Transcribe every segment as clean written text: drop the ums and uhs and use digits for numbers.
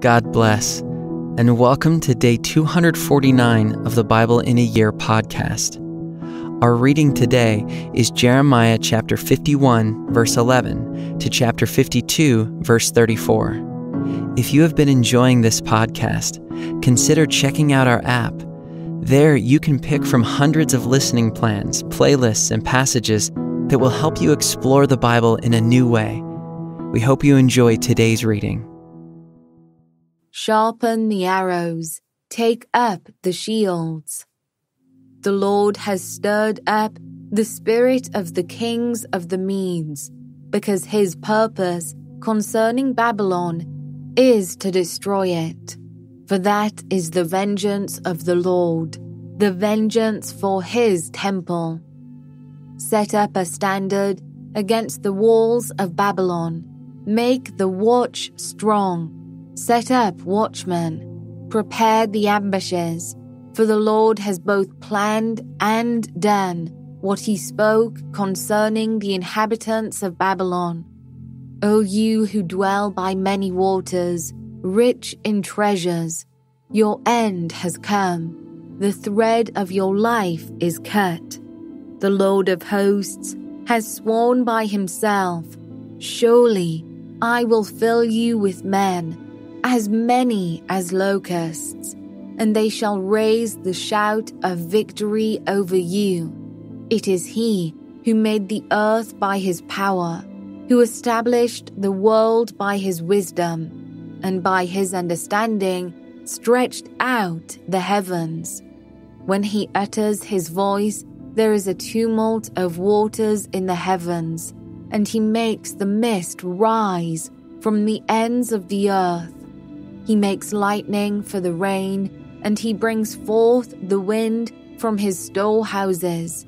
God bless, and welcome to day 249 of the Bible in a Year podcast. Our reading today is Jeremiah chapter 51, verse 11 to chapter 52, verse 34. If you have been enjoying this podcast, consider checking out our app. There you can pick from hundreds of listening plans, playlists, and passages that will help you explore the Bible in a new way. We hope you enjoy today's reading. Sharpen the arrows, take up the shields. The Lord has stirred up the spirit of the kings of the Medes, because his purpose concerning Babylon is to destroy it. For that is the vengeance of the Lord, the vengeance for his temple. Set up a standard against the walls of Babylon. Make the watch strong. Set up watchmen. Prepare the ambushes. For the Lord has both planned and done what he spoke concerning the inhabitants of Babylon. O you who dwell by many waters, rich in treasures, your end has come. The thread of your life is cut. The Lord of hosts has sworn by himself, surely I will fill you with men, as many as locusts, and they shall raise the shout of victory over you. It is he who made the earth by his power, who established the world by his wisdom, and by his understanding stretched out the heavens. When he utters his voice, there is a tumult of waters in the heavens, and he makes the mist rise from the ends of the earth. He makes lightning for the rain, and he brings forth the wind from his storehouses.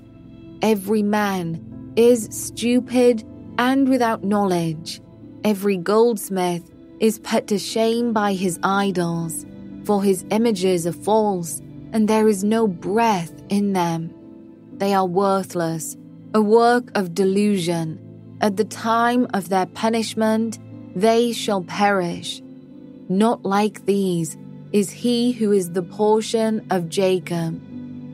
Every man is stupid and without knowledge. Every goldsmith is put to shame by his idols, for his images are false, and there is no breath in them. They are worthless, a work of delusion. At the time of their punishment, they shall perish. Not like these is he who is the portion of Jacob,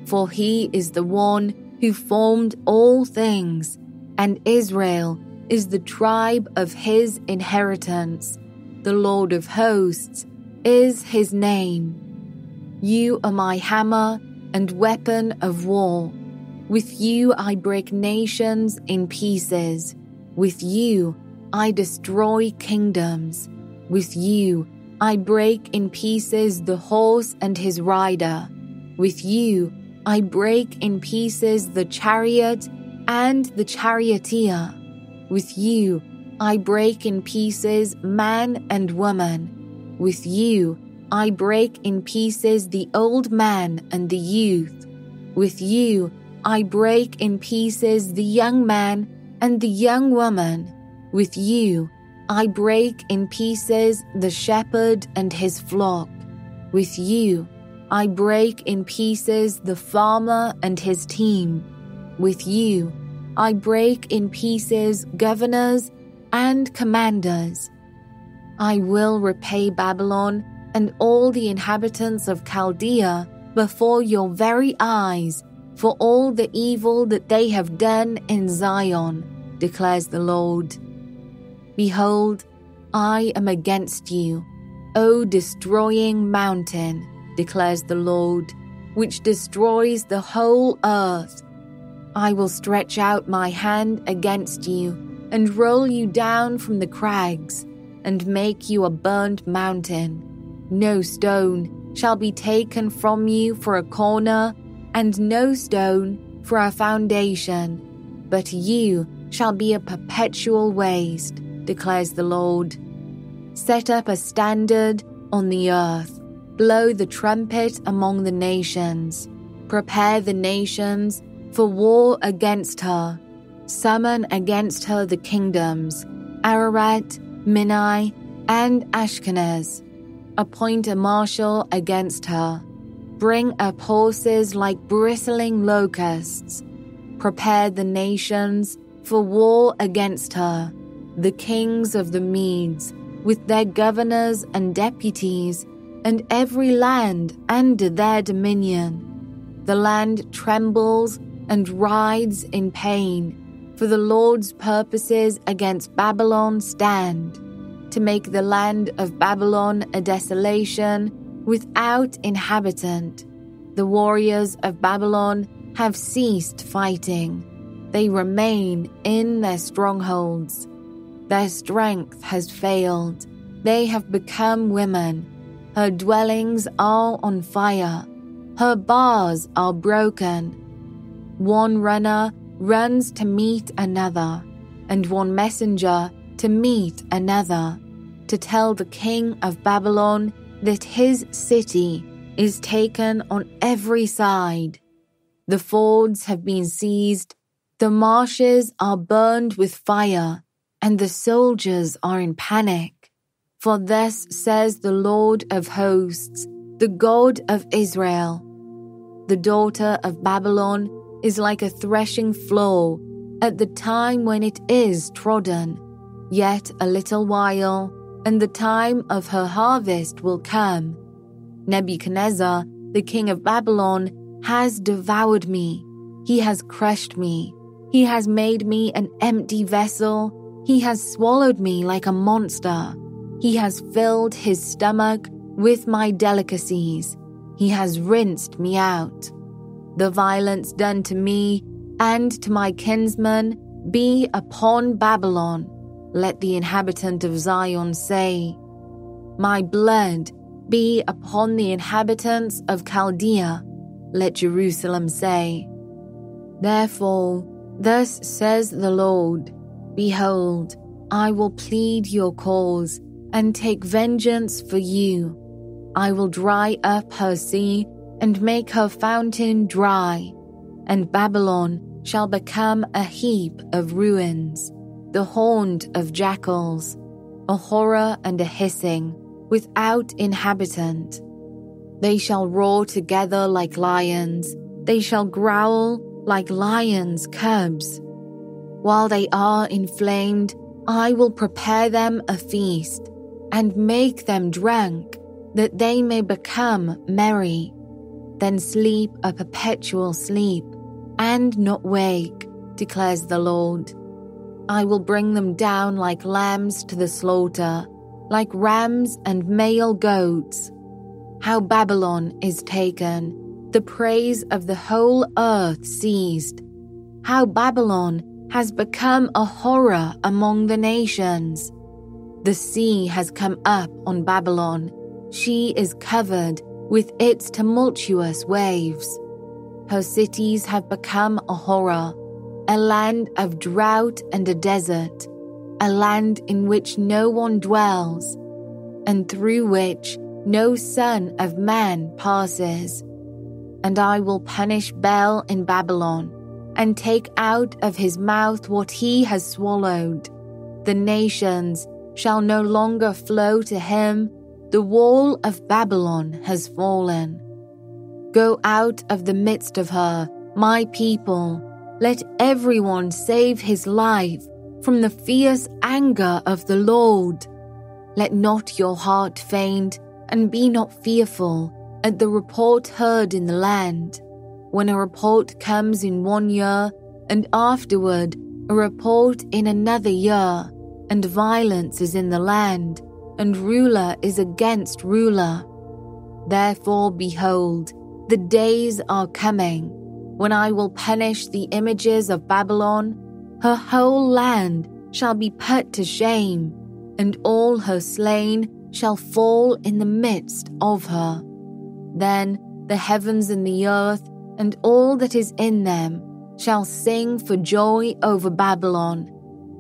for he is the one who formed all things, and Israel is the tribe of his inheritance. The Lord of hosts is his name. You are my hammer and weapon of war. With you I break nations in pieces. With you I destroy kingdoms. With you I break in pieces the horse and his rider. With you I break in pieces the chariot and the charioteer. With you I break in pieces man and woman. With you I break in pieces the old man and the youth. With you I break in pieces the young man and the young woman. With you I break in pieces the shepherd and his flock. With you I break in pieces the farmer and his team. With you I break in pieces governors and commanders. I will repay Babylon and all the inhabitants of Chaldea before your very eyes for all the evil that they have done in Zion, declares the Lord. Behold, I am against you, O destroying mountain, declares the Lord, which destroys the whole earth. I will stretch out my hand against you, and roll you down from the crags, and make you a burned mountain. No stone shall be taken from you for a corner, and no stone for a foundation, but you shall be a perpetual waste, declares the Lord. Set up a standard on the earth. Blow the trumpet among the nations. Prepare the nations for war against her. Summon against her the kingdoms, Ararat, Minai, and Ashkenaz. Appoint a marshal against her. Bring up horses like bristling locusts. Prepare the nations for war against her. The kings of the Medes, with their governors and deputies, and every land under their dominion. The land trembles and writhes in pain, for the Lord's purposes against Babylon stand, to make the land of Babylon a desolation without inhabitant. The warriors of Babylon have ceased fighting. They remain in their strongholds. Their strength has failed. They have become women. Her dwellings are on fire. Her bars are broken. One runner runs to meet another, and one messenger to meet another, to tell the king of Babylon that his city is taken on every side. The fords have been seized, the marshes are burned with fire, and the soldiers are in panic. For thus says the Lord of hosts, the God of Israel: the daughter of Babylon is like a threshing floor at the time when it is trodden. Yet a little while, and the time of her harvest will come. Nebuchadnezzar, the king of Babylon, has devoured me. He has crushed me. He has made me an empty vessel. He has swallowed me like a monster. He has filled his stomach with my delicacies. He has rinsed me out. The violence done to me and to my kinsmen be upon Babylon. Let the inhabitant of Zion say, my blood be upon the inhabitants of Chaldea. Let Jerusalem say, therefore, thus says the Lord, behold, I will plead your cause and take vengeance for you. I will dry up her sea and make her fountain dry, and Babylon shall become a heap of ruins, the haunt of jackals, a horror and a hissing, without inhabitant. They shall roar together like lions, they shall growl like lions' cubs. While they are inflamed, I will prepare them a feast, and make them drunk, that they may become merry. Then sleep a perpetual sleep, and not wake, declares the Lord. I will bring them down like lambs to the slaughter, like rams and male goats. How Babylon is taken, the praise of the whole earth seized. How Babylon has become a horror among the nations. The sea has come up on Babylon. She is covered with its tumultuous waves. Her cities have become a horror, a land of drought and a desert, a land in which no one dwells, and through which no son of man passes. And I will punish Bel in Babylon, and take out of his mouth what he has swallowed. The nations shall no longer flow to him. The wall of Babylon has fallen. Go out of the midst of her, my people. Let everyone save his life from the fierce anger of the Lord. Let not your heart faint, and be not fearful at the report heard in the land. When a report comes in 1 year, and afterward a report in another year, and violence is in the land, and ruler is against ruler. Therefore, behold, the days are coming, when I will punish the images of Babylon. Her whole land shall be put to shame, and all her slain shall fall in the midst of her. Then the heavens and the earth, and all that is in them, shall sing for joy over Babylon,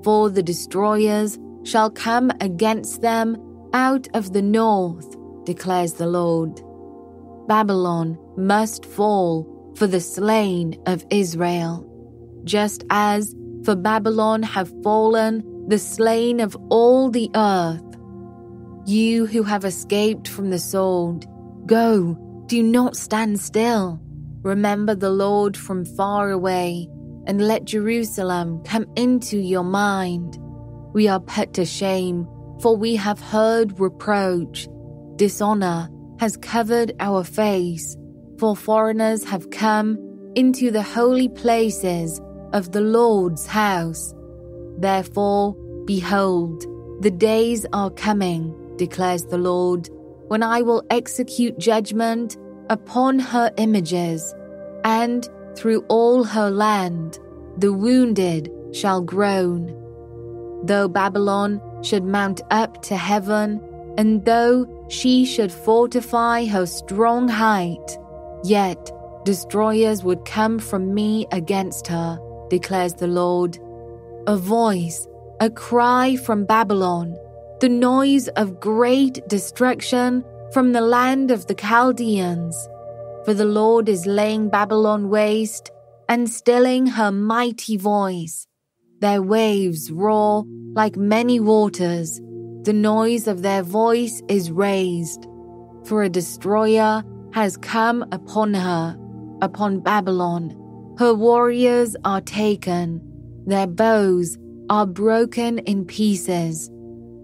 for the destroyers shall come against them out of the north, declares the Lord. Babylon must fall for the slain of Israel, just as for Babylon have fallen the slain of all the earth. You who have escaped from the sword, go, do not stand still. Remember the Lord from far away, and let Jerusalem come into your mind. We are put to shame, For we have heard reproach. Dishonor has covered our face, for foreigners have come into the holy places of the Lord's house. Therefore, behold, the days are coming, declares the Lord, when I will execute judgment upon her images, and through all her land the wounded shall groan. Though Babylon should mount up to heaven, and though she should fortify her strong height, yet destroyers would come from me against her, declares the Lord. A voice, a cry from Babylon, the noise of great destruction from the land of the Chaldeans. For the Lord is laying Babylon waste and stilling her mighty voice. Their waves roar like many waters. The noise of their voice is raised. For a destroyer has come upon her, upon Babylon. Her warriors are taken. Their bows are broken in pieces.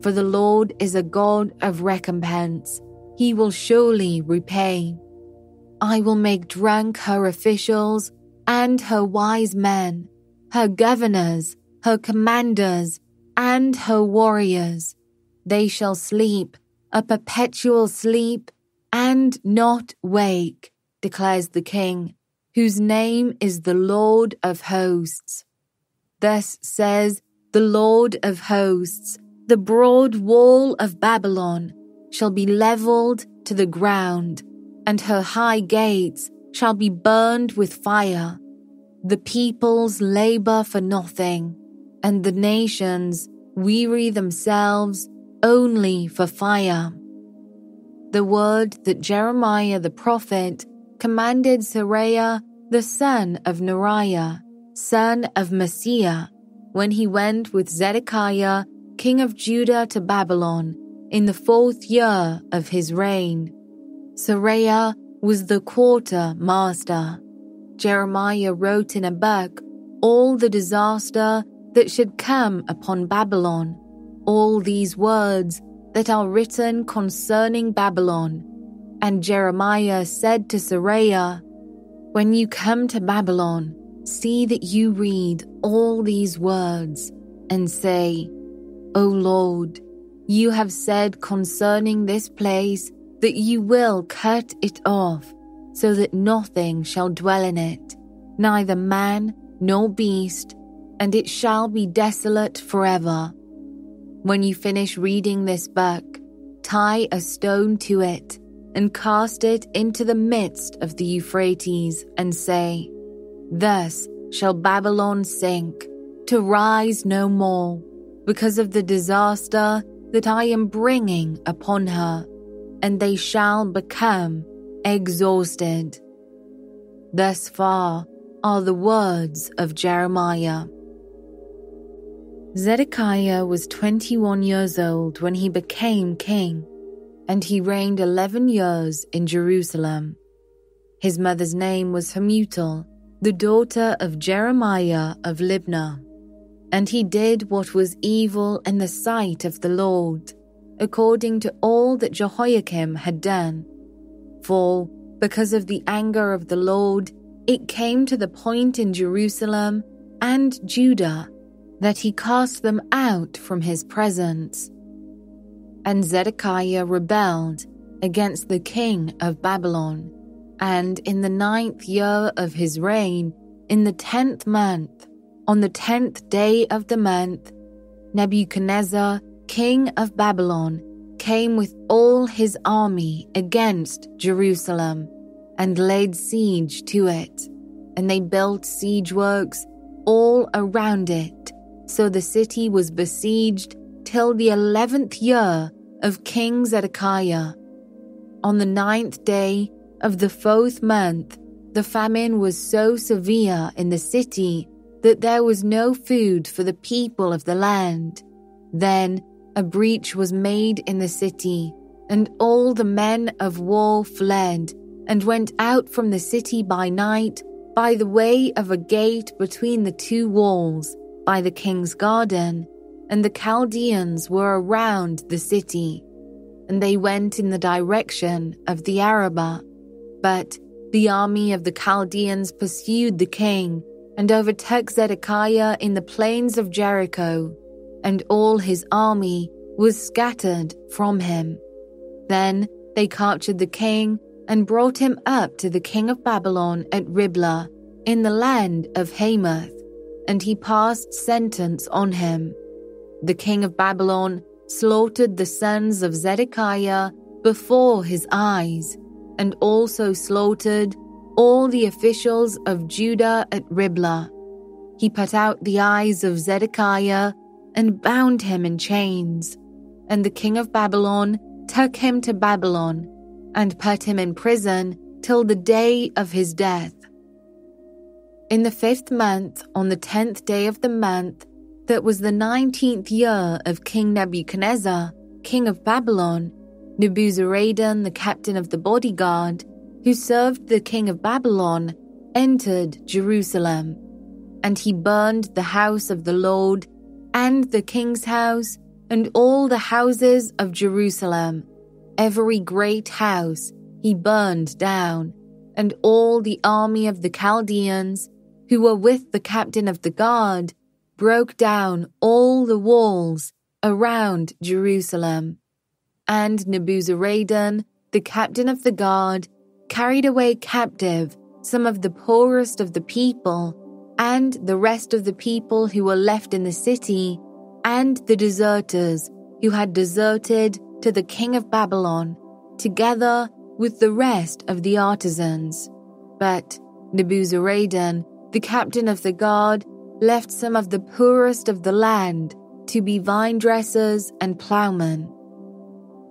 For the Lord is a God of recompense. He will surely repay. I will make drunk her officials and her wise men, her governors, her commanders, and her warriors. They shall sleep a perpetual sleep and not wake, declares the King, whose name is the Lord of hosts. Thus says the Lord of hosts, the broad wall of Babylon shall be leveled to the ground, and her high gates shall be burned with fire. The peoples labor for nothing, and the nations weary themselves only for fire. The word that Jeremiah the prophet commanded Seraiah the son of Neriah, son of Messiah, when he went with Zedekiah, king of Judah, to Babylon in the 4th year of his reign. Seraiah was the quartermaster. Jeremiah wrote in a book all the disaster that should come upon Babylon, all these words that are written concerning Babylon. And Jeremiah said to Seraiah, when you come to Babylon, see that you read all these words and say, O Lord, you have said concerning this place that you will cut it off, so that nothing shall dwell in it, neither man nor beast, and it shall be desolate forever. When you finish reading this book, tie a stone to it and cast it into the midst of the Euphrates, and say, thus shall Babylon sink, to rise no more, because of the disaster that I am bringing upon her, and they shall become exhausted. Thus far are the words of Jeremiah. Zedekiah was 21 years old when he became king, and he reigned 11 years in Jerusalem. His mother's name was Hamutal, the daughter of Jeremiah of Libnah. And he did what was evil in the sight of the Lord, according to all that Jehoiakim had done. For, because of the anger of the Lord, it came to the point in Jerusalem and Judah that he cast them out from his presence. And Zedekiah rebelled against the king of Babylon, and in the 9th year of his reign, in the 10th month, on the 10th day of the month, Nebuchadnezzar, king of Babylon, came with all his army against Jerusalem, and laid siege to it, and they built siege works all around it. So the city was besieged till the 11th year of King Zedekiah. On the 9th day of the 4th month, the famine was so severe in the city that there was no food for the people of the land. Then a breach was made in the city, and all the men of war fled, and went out from the city by night by the way of a gate between the 2 walls, by the king's garden, and the Chaldeans were around the city, and they went in the direction of the Arabah. But the army of the Chaldeans pursued the king and overtook Zedekiah in the plains of Jericho, and all his army was scattered from him. Then they captured the king and brought him up to the king of Babylon at Riblah in the land of Hamath, and he passed sentence on him. The king of Babylon slaughtered the sons of Zedekiah before his eyes, and also slaughtered all the officials of Judah at Riblah. He put out the eyes of Zedekiah and bound him in chains, and the king of Babylon took him to Babylon and put him in prison till the day of his death. In the 5th month, on the 10th day of the month, that was the 19th year of King Nebuchadnezzar, king of Babylon, Nebuzaradan, the captain of the bodyguard, who served the king of Babylon, entered Jerusalem. And he burned the house of the Lord, and the king's house, and all the houses of Jerusalem. Every great house he burned down, and all the army of the Chaldeans, who were with the captain of the guard, broke down all the walls around Jerusalem. And Nebuzaradan, the captain of the guard, carried away captive some of the poorest of the people, and the rest of the people who were left in the city, and the deserters who had deserted to the king of Babylon, together with the rest of the artisans. But Nebuzaradan, the captain of the guard, left some of the poorest of the land to be vine dressers and plowmen.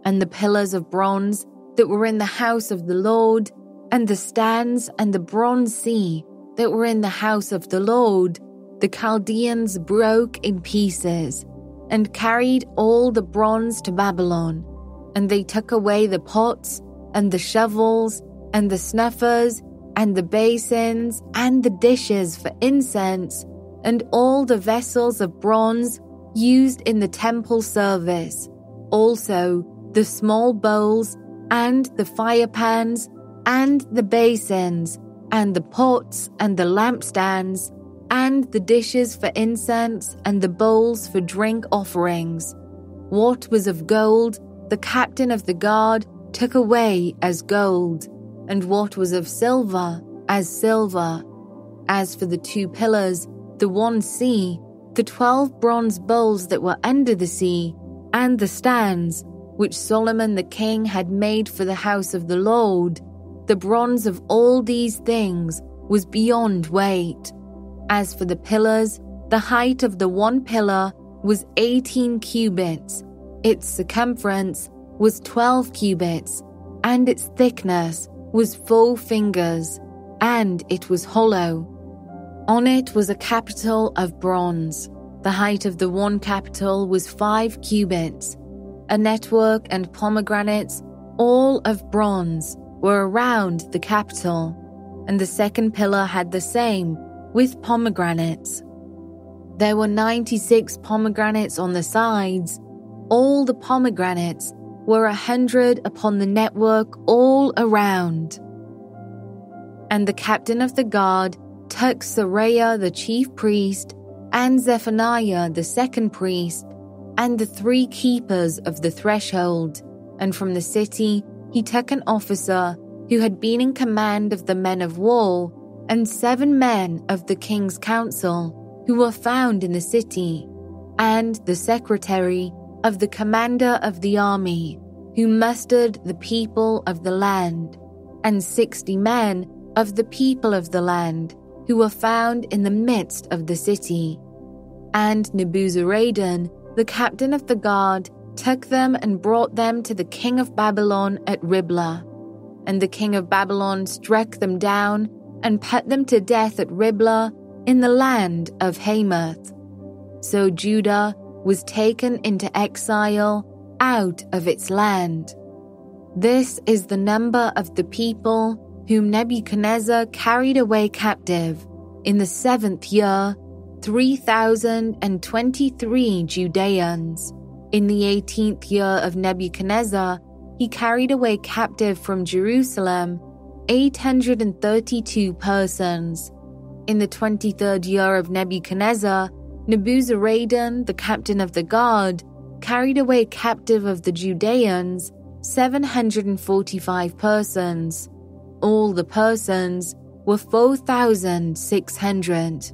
And the pillars of bronze that were in the house of the Lord, and the stands and the bronze sea that were in the house of the Lord, the Chaldeans broke in pieces, and carried all the bronze to Babylon. And they took away the pots, and the shovels, and the snuffers, and the basins, and the dishes for incense, and all the vessels of bronze used in the temple service, also the small bowls, and the fire pans, and the basins, and the pots, and the lampstands, and the dishes for incense, and the bowls for drink offerings. What was of gold, the captain of the guard took away as gold, and what was of silver, as silver. As for the 2 pillars, the one sea, the 12 bronze bowls that were under the sea, and the stands, which Solomon the king had made for the house of the Lord, the bronze of all these things was beyond weight. As for the pillars, the height of the one pillar was 18 cubits, its circumference was 12 cubits, and its thickness was 4 fingers, and it was hollow. On it was a capital of bronze. The height of the one capital was 5 cubits. A network and pomegranates, all of bronze, were around the capital, and the second pillar had the same, with pomegranates. There were 96 pomegranates on the sides. All the pomegranates were 100 upon the network all around. And the captain of the guard took Seraiah the chief priest, and Zephaniah the second priest, and the 3 keepers of the threshold, and from the city he took an officer who had been in command of the men of war, and 7 men of the king's council who were found in the city, and the secretary of the commander of the army, who mustered the people of the land, and 60 men of the people of the land, who were found in the midst of the city. And Nebuzaradan, the captain of the guard, took them and brought them to the king of Babylon at Riblah. And the king of Babylon struck them down and put them to death at Riblah in the land of Hamath. So Judah was taken into exile out of its land. This is the number of the people whom Nebuchadnezzar carried away captive in the 7th year 3,023 Judeans. In the 18th year of Nebuchadnezzar, he carried away captive from Jerusalem 832 persons. In the 23rd year of Nebuchadnezzar, Nebuzaradan, the captain of the guard, carried away captive of the Judeans 745 persons. All the persons were 4,600.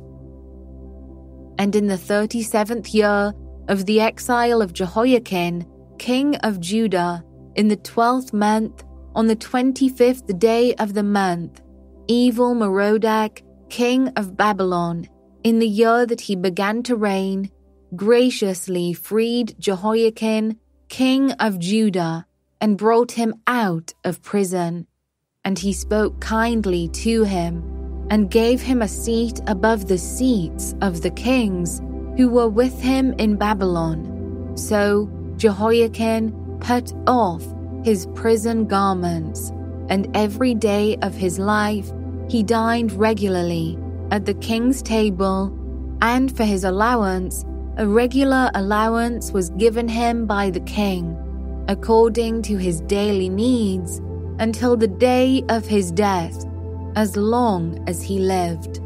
And in the 37th year of the exile of Jehoiakim, king of Judah, in the 12th month, on the 25th day of the month, evil Merodach, king of Babylon, in the year that he began to reign, graciously freed Jehoiakim, king of Judah, and brought him out of prison. And he spoke kindly to him, and gave him a seat above the seats of the kings who were with him in Babylon. So Jehoiakim put off his prison garments, and every day of his life he dined regularly at the king's table, and for his allowance, a regular allowance was given him by the king, according to his daily needs, until the day of his death, as long as he lived.